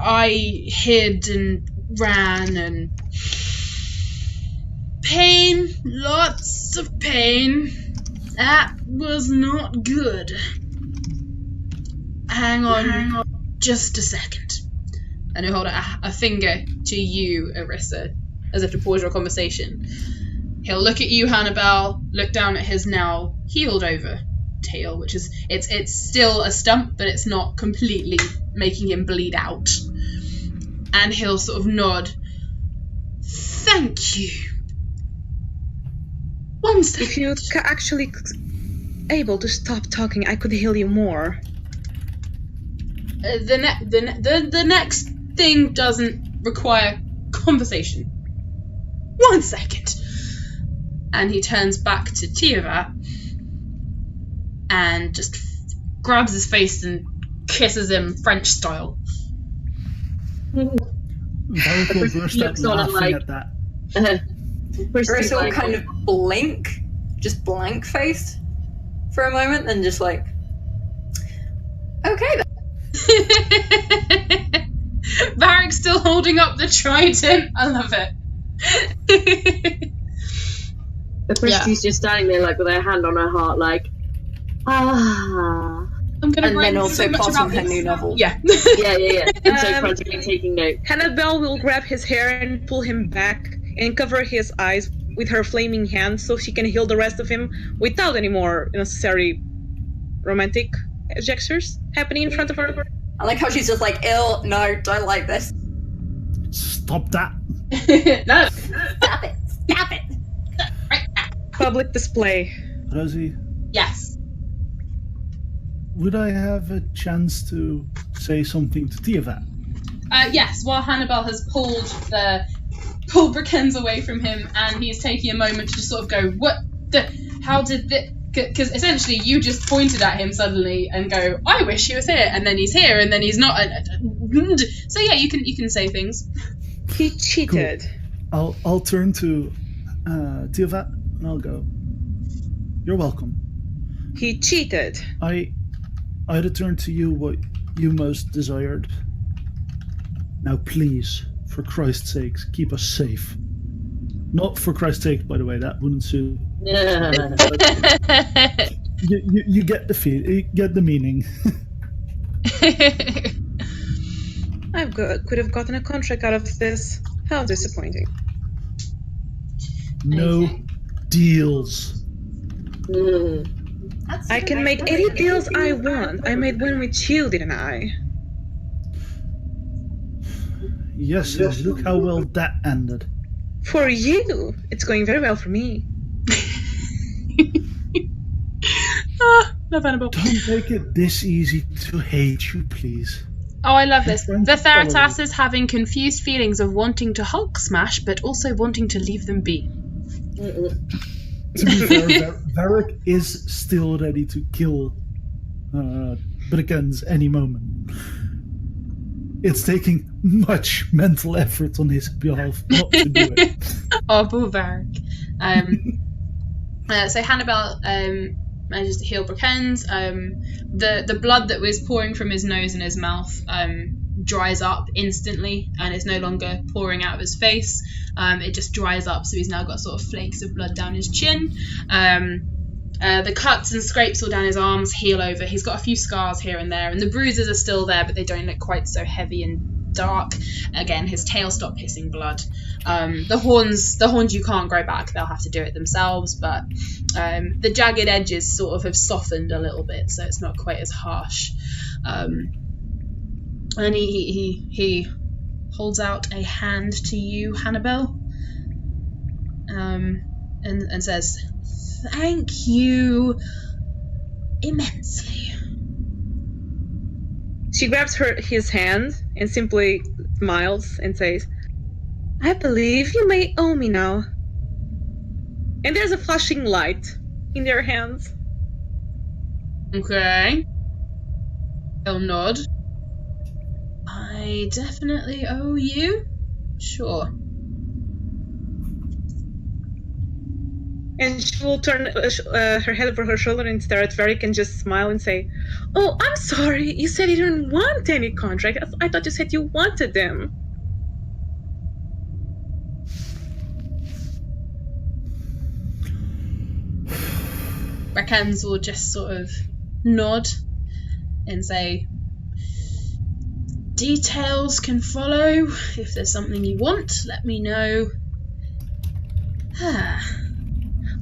I hid and ran, and pain, lots of pain. That was not good. Hang on just a second. And he'll hold a finger to you, Arissa, as if to pause your conversation. He'll look at you, Hannabel, look down at his now healed over tail, which is, it's still a stump, but it's not completely making him bleed out. And he'll sort of nod. Thank you. One second. If you actually able to stop talking, I could heal you more. The next thing doesn't require conversation. 1 second. And he turns back to Tiavat and just grabs his face and kisses him French style. Varric will burst out Looks on and laughing like- at that. Arissa will kind of blink, just blank faced for a moment, and just like, okay then. Varric's still holding up the trident. I love it. The Christie's just standing there, like with her hand on her heart, like, I'm gonna And write then also so much plotting about her this. new novel. Yeah. yeah. And so frantically taking note. Hannabel will grab his hair and pull him back and cover his eyes with her flaming hand so she can heal the rest of him without any more necessary romantic gestures happening in front of her. I like how she's just like, ill, no, don't like this. Stop that. No. Stop it. Stop it. Public display. Rosie, Yes. would I have a chance to say something to Tiavat? Yes. While Hannabel has pulled Brakens away from him, and he's taking a moment to just sort of go, "What the? How did this?" Because essentially, you just pointed at him suddenly and go, "I wish he was here," and then he's here, and then he's not. So yeah, you can say things. He cheated. I'll turn to Tiavat and I'll go, "You're welcome. He cheated. I return to you what you most desired. Now please, for Christ's sake, keep us safe. Not for Christ's sake, by the way, that wouldn't suit. You get the feel, you get the meaning. Could have gotten a contract out of this. How disappointing. No Okay. deals. I can make any deals I want. I made one with you, didn't I? Yes, and look how well that ended. For you, it's going very well for me. Love Hannabel. Don't make it this easy to hate you, please. Oh, I love this. Friends The follow Theratas is having confused feelings of wanting to Hulk smash, but also wanting to leave them be. To be fair, Varric is still ready to kill Brickens any moment. It's taking much mental effort on his behalf not to do it. Oh, poor Varric. So Hannabel manages to heal Brickens. The blood that was pouring from his nose and his mouth dries up instantly and is no longer pouring out of his face. It just dries up, so he's now got sort of flakes of blood down his chin. The cuts and scrapes all down his arms heal over. He's got a few scars here and there, and the bruises are still there, but they don't look quite so heavy and dark. Again, his tail stopped hissing blood. The horns you can't grow back. They'll have to do it themselves, but the jagged edges sort of have softened a little bit, so it's not quite as harsh. And he holds out a hand to you, Hannabel, and says, "Thank you immensely." She grabs his hand and simply smiles and says, "I believe you may owe me now." And there's a flashing light in their hands. Okay. He'll nod. I definitely owe you. Sure. And she will turn her head over her shoulder and stare at Varric and just smile and say, "Oh, I'm sorry. You said you didn't want any contract. I thought you said you wanted them." Brickens will just sort of nod and say, "Details can follow. If there's something you want, let me know."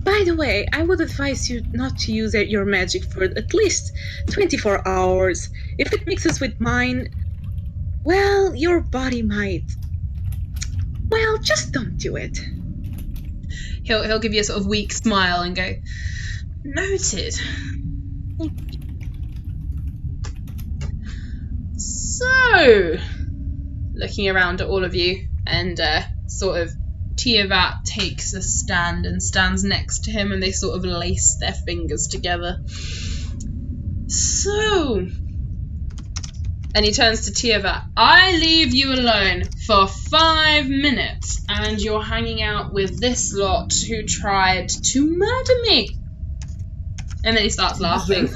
By the way, I would advise you not to use your magic for at least 24 hours. If it mixes with mine, well, your body might. Well, just don't do it. He'll give you a sort of weak smile and go, "Noted." So, looking around at all of you, and sort of Tiavat takes a stand and stands next to him, and they sort of lace their fingers together. So, and he turns to Tiavat, "I leave you alone for 5 minutes, and you're hanging out with this lot who tried to murder me." And then he starts laughing.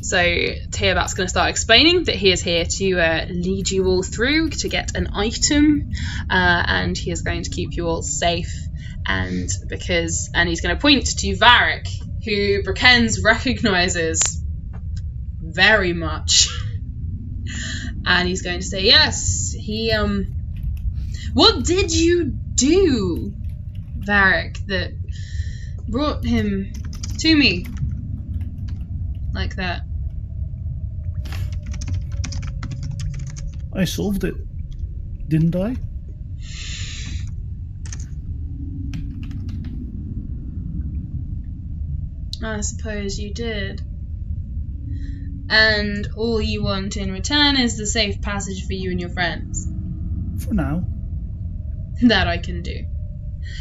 So Tiavat's going to start explaining that he is here to lead you all through to get an item, and he is going to keep you all safe. And he's going to point to Varric, who Brickens recognizes very much, and he's going to say, "Yes, he what did you do, Varric, that brought him to me like that?" I solved it, didn't I? I suppose you did. And all you want in return is the safe passage for you and your friends. For now. That I can do.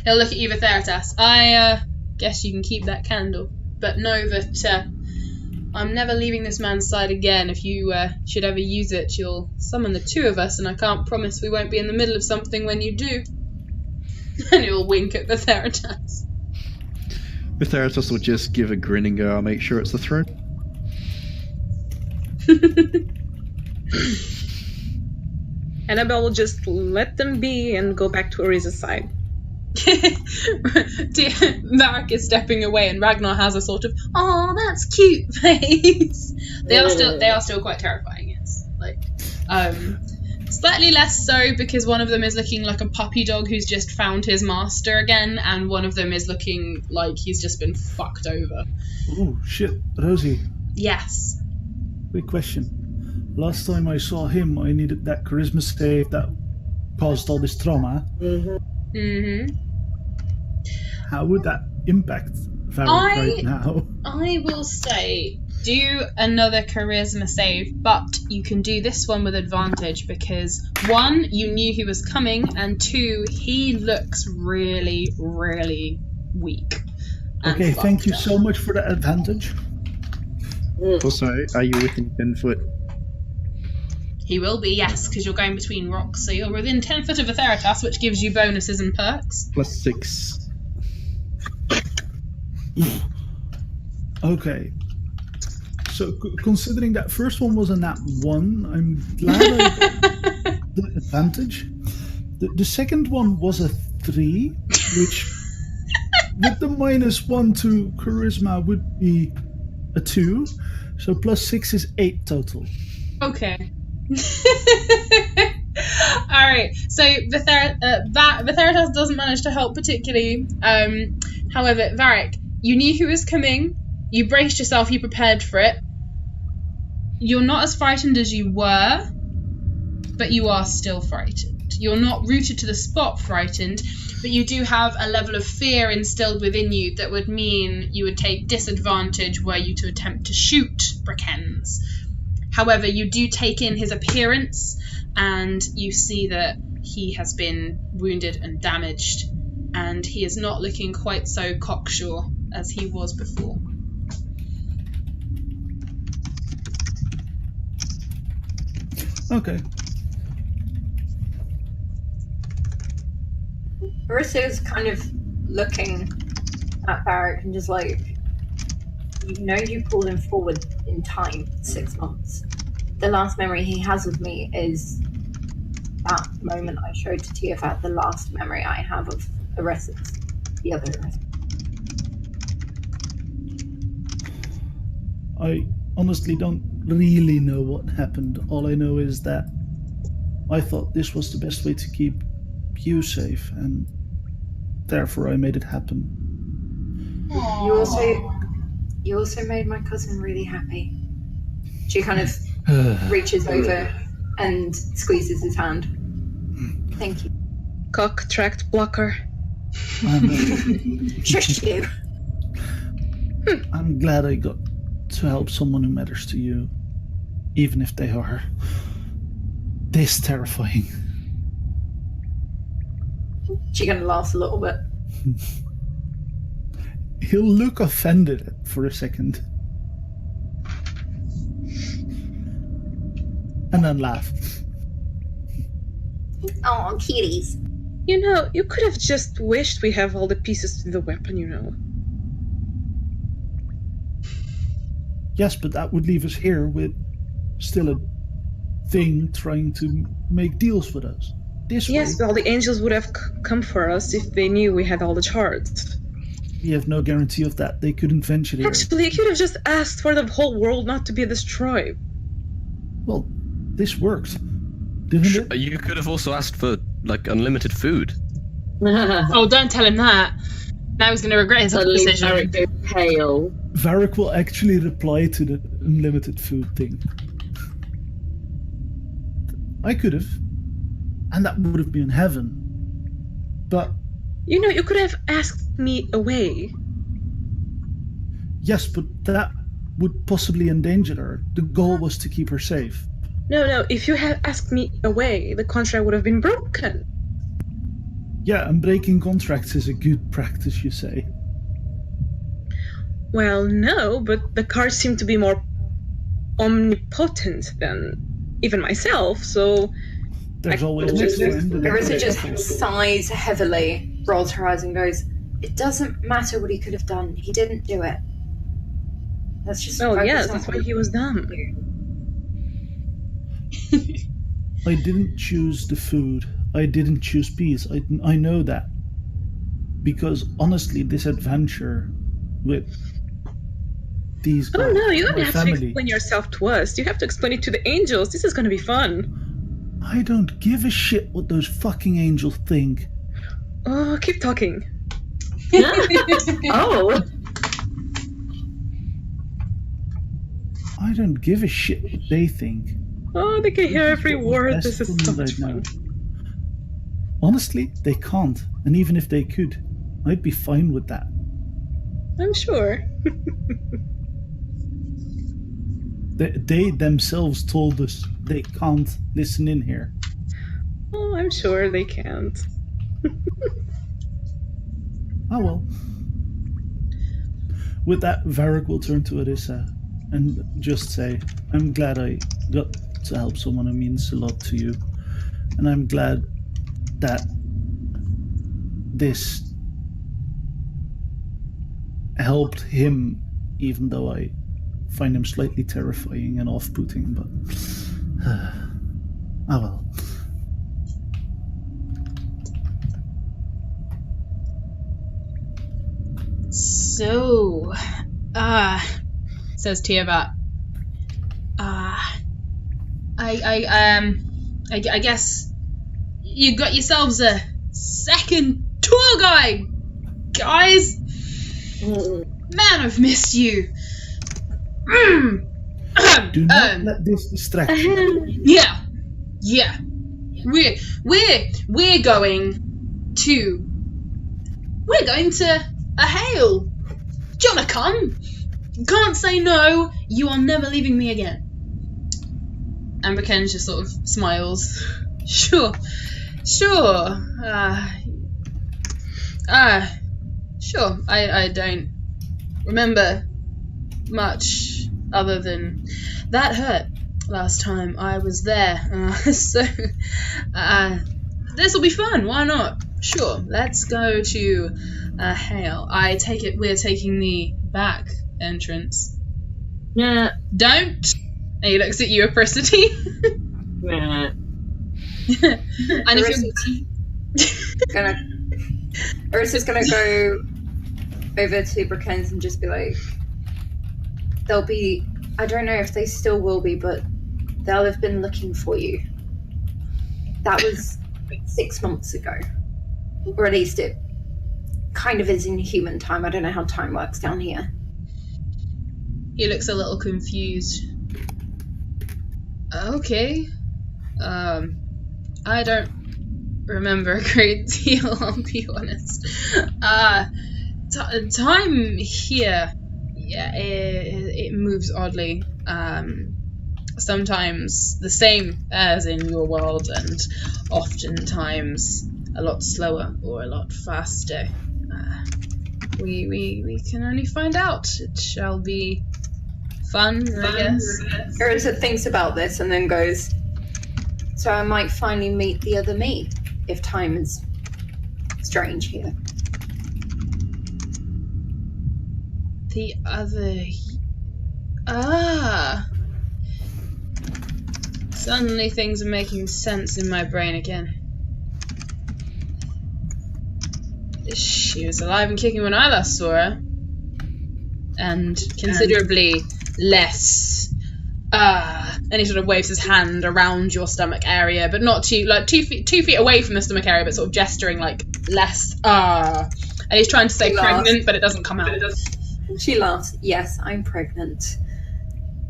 He'll look at you, Theratas. I guess you can keep that candle, but know that I'm never leaving this man's side again. If you should ever use it, you'll summon the two of us, and I can't promise we won't be in the middle of something when you do." And he'll wink at the Theratas. The Theratos will just give a grin and go, "I'll make sure it's the throne." Hannabel will just let them be and go back to Ariza's side. Varric is stepping away, and Ragnar has a sort of "oh, that's cute" face. They are still quite terrifying. Yes, like slightly less so because one of them is looking like a puppy dog who's just found his master again, and one of them is looking like he's just been fucked over. Oh shit, Rosie. Yes. Quick question. Last time I saw him, I needed that charisma save that caused all this trauma. Mm-hmm. How would that impact Varric right now? I will say, do another charisma save, but you can do this one with advantage because 1, you knew he was coming, and 2, he looks really, really weak. Okay, thank you so much for the advantage. Also, are you within 10 foot? He will be, yes, because you're going between rocks, so you're within 10 foot of a Theritas, which gives you bonuses and perks. +6. Okay. So, considering that first one was a nat 1, I'm glad I got the advantage. The second one was a 3, which, with the -1 to charisma, would be a 2. So, +6 is 8 total. Okay. Alright, so the Theritas doesn't manage to help particularly. However, Varric, you knew who was coming, you braced yourself, you prepared for it. You're not as frightened as you were, but you are still frightened. You're not rooted to the spot frightened, but you do have a level of fear instilled within you that would mean you would take disadvantage were you to attempt to shoot Brakens. However, you do take in his appearance, and you see that he has been wounded and damaged, and he is not looking quite so cocksure as he was before. Okay. Marissa is kind of looking at Varric and just like, you know, you pulled him forward in time 6 months. The last memory he has of me is that moment I showed to Tiamat, the last memory I have of Erissus, the other Erissus. I honestly don't really know what happened. All I know is that I thought this was the best way to keep you safe, and therefore I made it happen. You also made my cousin really happy. She kind of reaches over and squeezes his hand. Thank you. Cock-tract Blocker. Shush you. I'm glad I got to help someone who matters to you, even if they are this terrifying. She kind of laughs a little bit. He'll look offended for a second. And then laugh. Oh, kitties. You know, you could have just wished we have all the pieces to the weapon, you know. Yes, but that would leave us here with still a thing trying to make deals with us. This Yes, way, well, the angels would have come for us if they knew we had all the shards. we have no guarantee of that. They couldn't venture here. Actually, you could have just asked for the whole world not to be destroyed. Well, this worked, didn't it? You could have also asked for, like, unlimited food. Oh, don't tell him that. Now he's going to regret his Suddenly decision. Varric goes pale. Varric will actually reply to the unlimited food thing. I could have, and that would have been heaven. But You know, you could have asked me away. yes, but that would possibly endanger her. The goal was to keep her safe. No, if you had asked me away, the contract would have been broken. Yeah, and breaking contracts is a good practice, you say. Well, no, but the cards seem to be more omnipotent than even myself, so... There's always just- next friend. Marissa just sighs heavily, rolls her eyes and goes, it doesn't matter what he could have done. He didn't do it. Let's just Oh, focus yes, on that's why what he was dumb. I didn't choose the food. I didn't choose peace. I know that. Because honestly, this adventure with these guys, Oh no, you don't my have family, to explain yourself to us. You have to explain it to the angels. This is going to be fun. I don't give a shit what those fucking angels think. Oh, keep talking. Oh. I don't give a shit what they think. Oh, they can hear every word. Best This is for so me much right now. fun. Honestly, they can't. And even if they could, I'd be fine with that. I'm sure. They themselves told us they can't listen in here. Oh, I'm sure they can't. Oh well. With that, Varric will turn to Arissa and just say, I'm glad I got to help someone who means a lot to you. And I'm glad that this helped him, even though I find him slightly terrifying and off-putting, but... oh well. So, says Tiamat. I guess you got yourselves a second tour guide, guys. Man, I've missed you. Do not let this distract you. Yeah. We're going to a Hale. Do you wanna come? Can't say no. You are never leaving me again. And Ken just sort of smiles. Sure. Sure. I don't remember much other than that hurt last time I was there. So this will be fun. Why not? Sure. Let's go to Hale. I take it we're taking the back entrance. Nah. Don't. And he looks at you, Apricity. Nah. And Arissa's gonna go over to Brickens and just be like, they'll be, I don't know if they still will be, but they'll have been looking for you. That was 6 months ago. Or at least it kind of is in human time. I don't know how time works down here. He looks a little confused. Okay. I don't remember a great deal, I'll be honest. Time here, yeah, it moves oddly. Sometimes the same as in your world, and oftentimes a lot slower or a lot faster. We can only find out. It shall be fun, I guess. Arissa thinks about this and then goes, so I might finally meet the other me, if time is strange here. The other... Suddenly things are making sense in my brain again. She was alive and kicking when I last saw her. And considerably less. And he sort of waves his hand around your stomach area, but not too, like 2 feet away from the stomach area, but sort of gesturing like less. And he's trying to say She pregnant, laughs. but it doesn't come out. She laughs. Yes, I'm pregnant.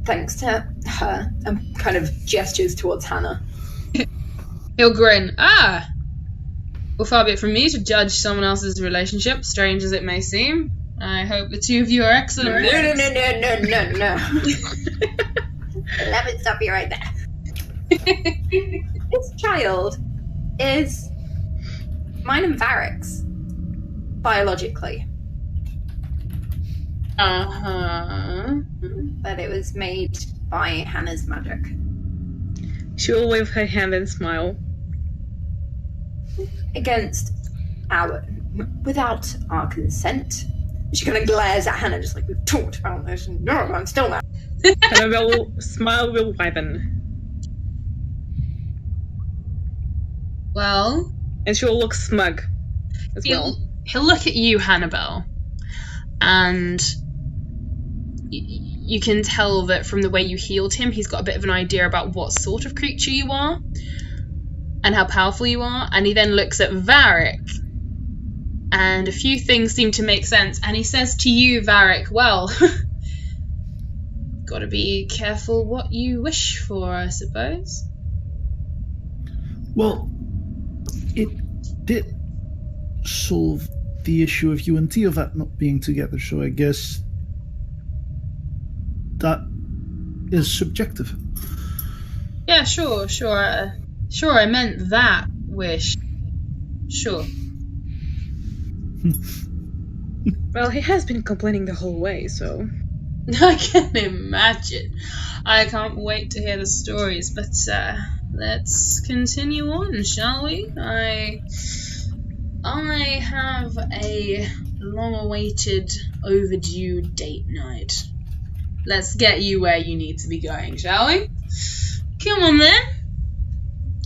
Thanks to her. And kind of gestures towards Hannah. He'll grin. Well, far be it from me to judge someone else's relationship, strange as it may seem. I hope the two of you are excellent. No. Let me stop you right there. This child is mine and Varric's, biologically. But it was made by Hannah's magic. She'll wave her hand and smile. Without our consent. She kind of glares at Hannah, just like, we've talked about this, and no, I'm still not. Hannabel will smile, will widen. Well, And she'll look smug as well. he'll look at you, Hannabel, and you can tell that from the way you healed him, he's got a bit of an idea about what sort of creature you are and how powerful you are. And he then looks at Varric, and a few things seem to make sense. And he says to you, Varric, well, gotta be careful what you wish for, I suppose. Well, it did solve the issue of you and Teovat not being together, so I guess that is subjective. Yeah, sure. I meant that wish. Sure. Well, he has been complaining the whole way, so... I can imagine. I can't wait to hear the stories, but let's continue on, shall we? I have a long-awaited, overdue date night. Let's get you where you need to be going, shall we? Come on then.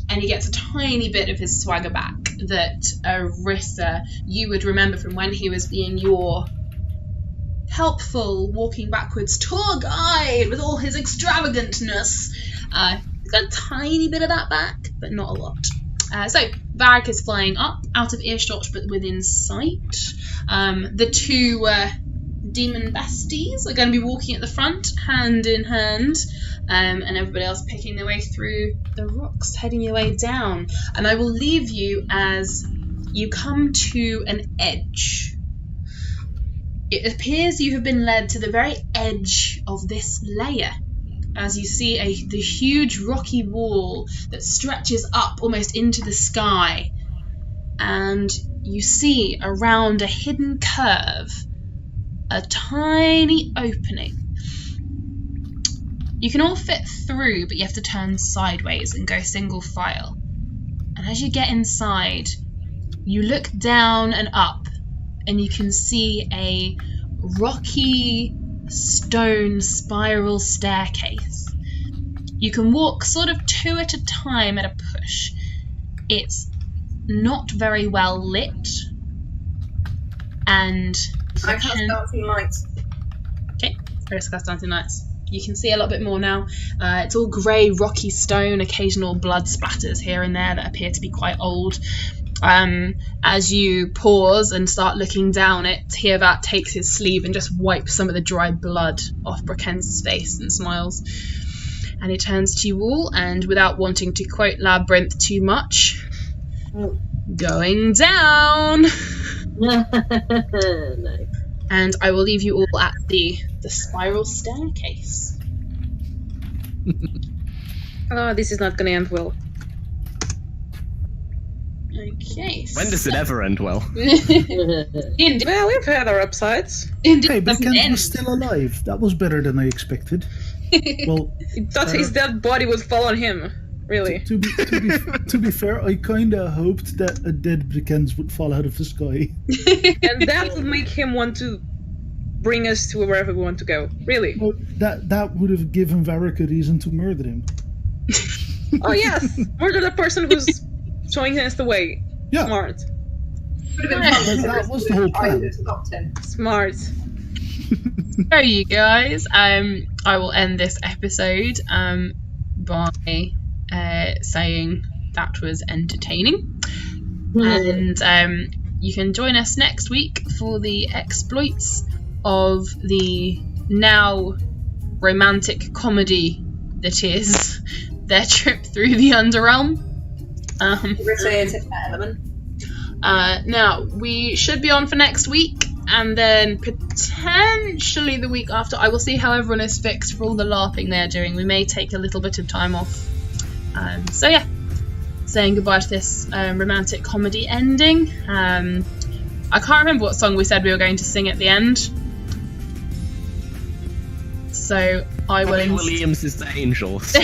And he gets a tiny bit of his swagger back that Arissa, you would remember from when he was being your helpful walking backwards tour guide with all his extravagantness. He's got a tiny bit of that back, but not a lot. So Varric is flying up, out of earshot but within sight. The two demon besties are going to be walking at the front, hand in hand, and everybody else picking their way through the rocks, heading your way down. And I will leave you as you come to an edge. It appears you have been led to the very edge of this layer, as you see the huge rocky wall that stretches up almost into the sky, and you see around a hidden curve a tiny opening. You can all fit through, but you have to turn sideways and go single file. And as you get inside, you look down and up, and you can see a rocky stone spiral staircase. You can walk sort of two at a time at a push. It's not very well lit, and I cast dancing lights. Okay, let's cast dancing lights. You can see a little bit more now. It's all grey, rocky stone, occasional blood splatters here and there that appear to be quite old. As you pause and start looking down it, Teovat takes his sleeve and just wipes some of the dry blood off Bracken's face and smiles. And he turns to you all, and without wanting to quote Labyrinth too much, going down! No. And I will leave you all at the spiral staircase. Oh, this is not gonna end well. Okay. When does it ever end well? Indeed. Well, we've had our upsides. Indeed. Hey, but Doesn't Kent end. was still alive. That was better than I expected. Well, He thought his dead body would fall on him. Really. to be fair, I kinda hoped that a dead Brickens would fall out of the sky. And that would make him want to bring us to wherever we want to go. Really. Well, that would have given Varric a reason to murder him. Oh yes! Murder the person who's showing us the way. Yeah. Smart. Would have been fun. That was the whole I plan. would have stopped him. Smart. So you guys, I will end this episode by saying that was entertaining. And you can join us next week for the exploits of the now romantic comedy that is their trip through the Underrealm. Irritated element. Now, we should be on for next week, and then potentially the week after. I will see how everyone is fixed for all the LARPing they're doing. We may take a little bit of time off. So yeah, saying goodbye to this romantic comedy ending. I can't remember what song we said we were going to sing at the end. So I will... Robin Williams is the Angels.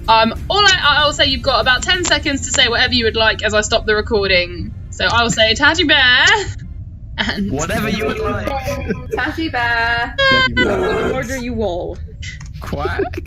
I'll say you've got about 10 seconds to say whatever you would like as I stop the recording. So I will say Tatty Bear. And Whatever you would like. Tatty bear. Order you all. Quack.